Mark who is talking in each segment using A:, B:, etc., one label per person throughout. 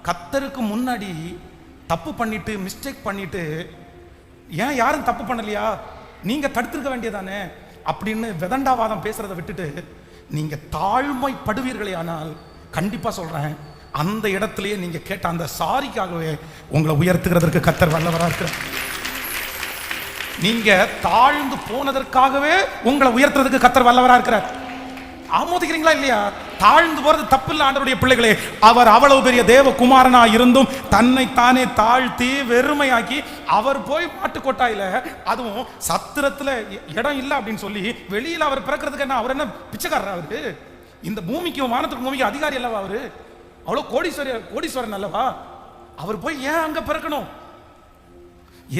A: கர்த்தருக்கு முன்னாடி தப்பு பண்ணிட்டு மிஸ்டேக் பண்ணிட்டு, ஏன் யாரும் தப்பு பண்ணலையா, நீங்க தடுத்திருக்க வேண்டியதானே அப்படின்னு விதண்டாவாதம் பேசுறதை விட்டுட்டு நீங்க தாழ்மைப்படுவீர்களே ஆனால் கண்டிப்பா சொல்றேன், அந்த இடத்திலேயே நீங்க கேட்ட அந்த சாரிக்காகவே உங்களை உயர்த்துகிறதற்கு கர்த்தர் வல்லவராக இருக்கிறார். நீங்க தாழ்ந்து போனதற்காகவே உங்களை உயர்த்துறதுக்கு கர்த்தர் வல்லவராக இருக்கிறார். ஆமோதிக்கிறீங்களா இல்லையா? தாழ்ந்து போறது தப்பு இல்லை ஆண்டவருடைய பிள்ளைகளே. அவர் அவ்வளவு பெரிய தேவ குமாரனா இருந்தும் தன்னை தானே தாழ்த்தி வெறுமையாக்கி அவர் போய் மாட்டுக்கொட்டாயில, அதுவும் சத்திரத்துல இடம் இல்லை அப்படின்னு சொல்லி வெளியில அவர் பிறக்கிறதுக்கு என்ன, அவர் என்ன பிச்சைக்காரர்? அவரு இந்த பூமிக்கும் வானத்துக்கும் பூமிக்கு அதிகாரி அல்லவா? அவரு அவ்வளவு கோடீஸ்வரன் அல்லவா? அவர் போய் ஏன் அங்க பிறக்கணும்?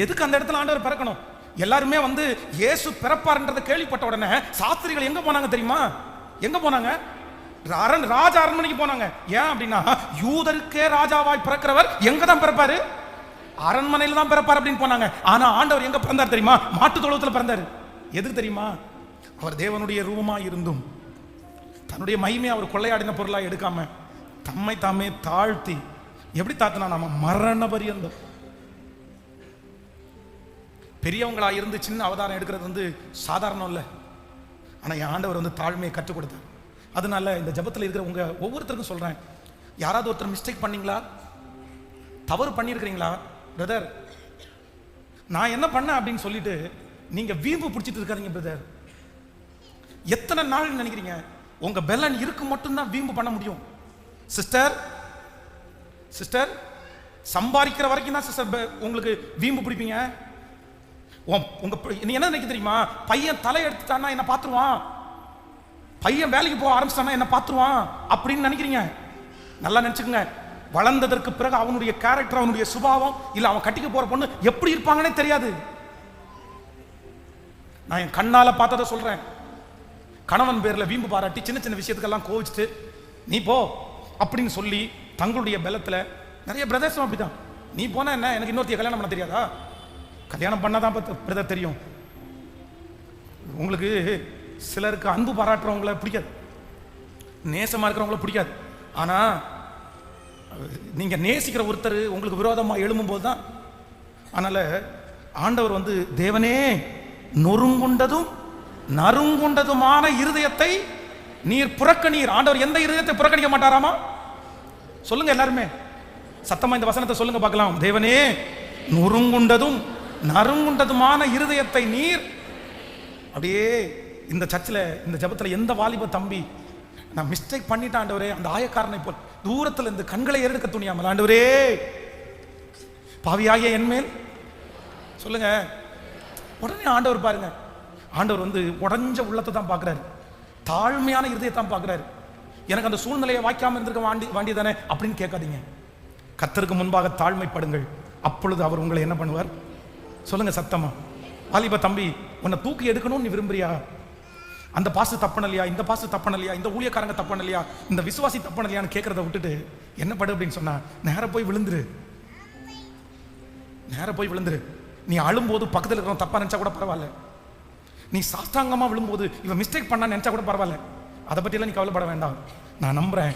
A: எதுக்கு அந்த இடத்துல ஆண்டவர் பிறக்கணும்? எல்லாருமே வந்து இயேசு பிறப்பார்ன்றதை கேள்விப்பட்ட உடனே சாஸ்திரிகள் எங்க போனாங்க தெரியுமா? எங்க போனாங்க? ராஜ அரண்மனைக்கு போனாங்க. ஏன் அப்படின்னா, யூதருக்கே ராஜாவாய் பிறக்கிறவர் எங்க தான் பிறப்பாரு? அரண்மனையில தான் பிறப்பார் அப்படின்னு போனாங்க. ஆனா ஆண்டவர் எங்க பிறந்தார் தெரியுமா? மாட்டு தொழுவத்துல பிறந்தாரு. எதுக்கு தெரியுமா? அவர் தேவனுடைய ரூபமா இருந்தும் தன்னுடைய மகிமையை அவர் கொள்ளையாடின பொருளா எடுக்காம தம்மை தாமே தாழ்த்தி, எப்படி தாத்தினா, நாம மரண பரியந்தம். பெரியவங்களா இருந்து சின்ன அவதாரம் எடுக்கிறது வந்து சாதாரணம் இல்லை. ஆனா என் ஆண்டவர் வந்து தாழ்மையை கற்றுக் கொடுத்தார். அதனால இந்த ஜபத்தில் இருக்கிற உங்க ஒவ்வொருத்தருக்கும் சொல்றேன், யாராவது ஒருத்தர் மிஸ்டேக் பண்ணீங்களா, தவறு பண்ணியிருக்கிறீங்களா, பிரதர் நான் என்ன பண்ணேன் அப்படின்னு சொல்லிட்டு நீங்க வீம்பு பிடிச்சிட்டு இருக்காதீங்க பிரதர். எத்தனை நாள் நினைக்கிறீங்க? உங்க பெலன் இருக்கு மட்டும்தான் வீம்பு பண்ண முடியும். சிஸ்டர் சம்பாதிக்கிற வரைக்கும் தான் சிஸ்டர் உங்களுக்கு வீம்பு பிடிப்பீங்க. நீ என்ன நினைக்க தெரியுமா? பையன் தலை எடுத்துட்டான்னா என்ன பாத்துருவான், பையன் வேலைக்கு போக ஆரம்பிச்சானா என்ன பாத்துருவான் அப்படின்னு நினைக்கிறீங்க. நல்லா நினைச்சுக்கங்க, வளர்ந்ததற்கு பிறகு அவனுடைய கேரக்டர், அவனுடைய சுபாவம், இல்ல அவன் கட்டிக்க போற பொண்ணு எப்படி இருப்பாங்கன்னே தெரியாது. நான் என் கண்ணால பார்த்ததை சொல்றேன். கணவன் பேர்ல வீம்பு பாராட்டி சின்ன சின்ன விஷயத்துக்கெல்லாம் கோவிச்சுட்டு நீ போ அப்படின்னு சொல்லி தங்களுடைய பலத்துல நிறைய பிரதர்ஸும் அப்படிதான். நீ போனா என்ன, எனக்கு இன்னொருத்தைய கல்யாணம் பண்ண தெரியாதா? கல்யாணம் பண்ணாதான் பிரதர் தெரியும். உங்களுக்கு சிலருக்கு அன்பு பாராட்டுறவங்கள பிடிக்காது, நேசமா இருக்கிறவங்கள பிடிக்காது. ஆனா நீங்க நேசிக்கிற ஒருத்தர் உங்களுக்கு விரோதமா எழும்பும் போதுதான். அதனால ஆண்டவர் வந்து, தேவனே நொறுங்குண்டதும் நறுங்குண்டதுமான இருதயத்தை நீர் புறக்கணீர். ஆண்டவர் எந்த இருதயத்தை புறக்கணிக்க மாட்டாராமா? சொல்லுங்க எல்லாருமே சத்தமா இந்த வசனத்தை சொல்லுங்க பார்க்கலாம். தேவனே நொறுங்குண்டதும் நறுங்குண்டதுமான இருதயத்தை நீர். அப்படியே இந்த சர்ச்சில் இந்த ஜபத்தில் எந்த வாலிப தம்பி நான் மிஸ்டேக் பண்ணிட்டேன் ஆண்டவரே, அந்த ஆயக்காரனை போல் தூரத்தில் இந்த கண்களை எடுக்க துணியாமல், ஆண்டவரே பாவியாகிய என்மேல் சொல்லுங்க. உடனே ஆண்டவர் பாருங்க, ஆண்டவர் வந்து உடஞ்ச உள்ளத்தை தான் பார்க்கிறாரு, தாழ்மையான இருதயத்தை தான் பார்க்கிறாரு. எனக்கு அந்த சூழ்நிலையை வாய்க்காம இருந்திருக்க வேண்டியதானே அப்படின்னு கேட்காதீங்க. கர்த்தருக்கு முன்பாக தாழ்மைப்படுங்கள், அப்பொழுது அவர் உங்களை என்ன பண்ணுவார்? சொல்லுங்க சத்தமா. வாலிப தம்பி, உன்னை தூக்கி எடுக்கணும்னு நீ விரும்புறியா? அந்த பாசு தப்பனலையா, இந்த பாசு தப்பனலையா, இந்த ஊழியக்காரங்க தப்பனலையா, இந்த விசுவாசி தப்பனலையான்னு கேட்கறத விட்டுட்டு என்ன படு அப்படின்னு சொன்னா, நேர போய் விழுந்துரு, நேர போய் விழுந்துரு. நீ அழும்போது பக்கத்தில் இருக்கிறவங்க தப்பா நினைச்சா கூட பரவாயில்ல, நீ சாஸ்தாங்கமா விழும்போது இவன் மிஸ்டேக் பண்ணா நினைச்சா கூட பரவாயில்ல, அதை பற்றியெல்லாம் நீ கவலைப்பட வேண்டாம். நான் நம்புறேன்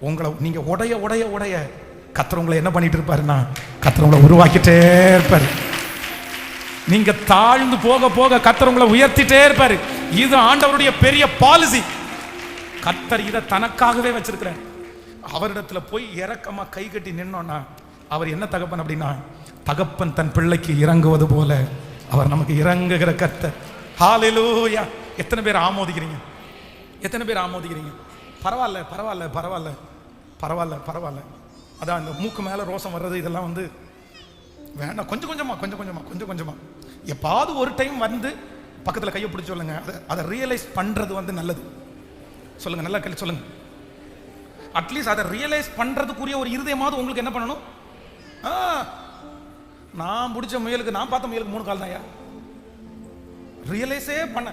A: உங்களை நீங்க உடைய உடைய உடைய கர்த்தர் உங்களை என்ன பண்ணிட்டு இருப்பாருன்னா, கர்த்தர் உங்களை உருவாக்கிட்டே இருப்பாரு. நீங்க தாழ்ந்து போக போக கர்த்தர் உங்களை உயர்த்திட்டே இருப்பாரு. இது ஆண்டவருடைய பெரிய பாலிசி. கர்த்தர் இதை தனக்காகவே வச்சிருக்கிறார். அவரிடத்துல போய் இரக்கமா கை கட்டி நின்னோன்னா, அவர் என்ன தகப்பன் அப்படின்னா, தகப்பன் தன் பிள்ளைக்கு இறங்குவது போல அவர் நமக்கு இறங்குகிற கர்த்தர். ஹல்லேலூயா. எத்தனை பேர் ஆமோதிக்கிறீங்க? எத்தனை பேர் ஆமோதிக்கிறீங்க? பரவாயில்ல பரவாயில்ல பரவாயில்ல பரவாயில்ல பரவாயில்ல. அதான் இந்த மூக்கு மேல ரோசம் வர்றது இதெல்லாம் வந்து வேண்டாம். கொஞ்சம் கொஞ்சமா கொஞ்சம் கொஞ்சமா கொஞ்சம் கொஞ்சமா எப்பாவது ஒரு டைம் வந்து பக்கத்தில் கையை பிடிச்சி சொல்லுங்க. அதை ரியலைஸ் பண்றது வந்து நல்லது. சொல்லுங்க, நல்லா கேள்வி சொல்லுங்க. அட்லீஸ்ட் அதை ரியலைஸ் பண்றதுக்குரிய ஒரு இருதயமாவது உங்களுக்கு என்ன பண்ணணும்? நான் பிடிச்ச முயலுக்கு, நான் பார்த்த முயலுக்கு 3 கால் தான். ரியலைஸே பண்ண,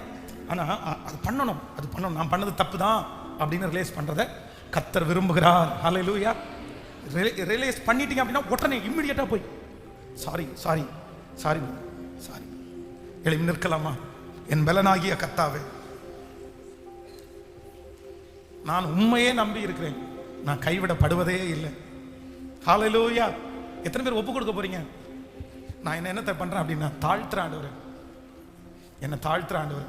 A: ஆனா அது பண்ணணும், அது பண்ணணும். நான் பண்ணது தப்பு தான் அப்படின்னு ரியலைஸ் பண்றத கர்த்தர் விரும்புகிறார். ஹல்லேலூயா. ரியலைஸ் பண்ணிட்டீங்க அப்படின்னா உடனே இம்மிடியேட்டா போய் சாரி சாரி சாரி சாரி எழுப்பி நிற்கலாமா? என் பலனாகிய கர்த்தாவே, நான் உண்மையே நம்பி இருக்கிறேன், நான் கைவிடப்படுவதே இல்லை. ஹalleluya. எத்தனை பேர் ஒப்பு கொடுக்க போறீங்க? நான் என்னத்தை பண்றேன் அப்படின்னா தாழ்த்துற ஆண்டவரே, என்ன தாழ்த்துற ஆண்டவரே,